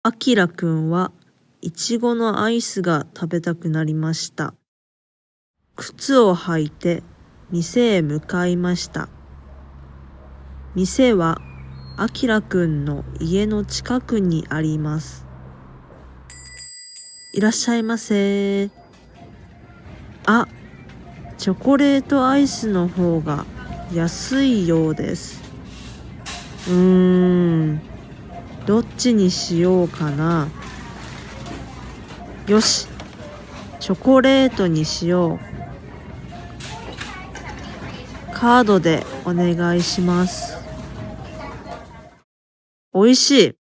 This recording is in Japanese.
あきらくんはいちごのアイスが食べたくなりました。靴を履いて店へ向かいました。店はあきらくんの家の近くにあります。いらっしゃいませ。あ、チョコレートアイスの方が安いようです。どっちにしようかな。よし、チョコレートにしよう。カードでお願いします。おいしい。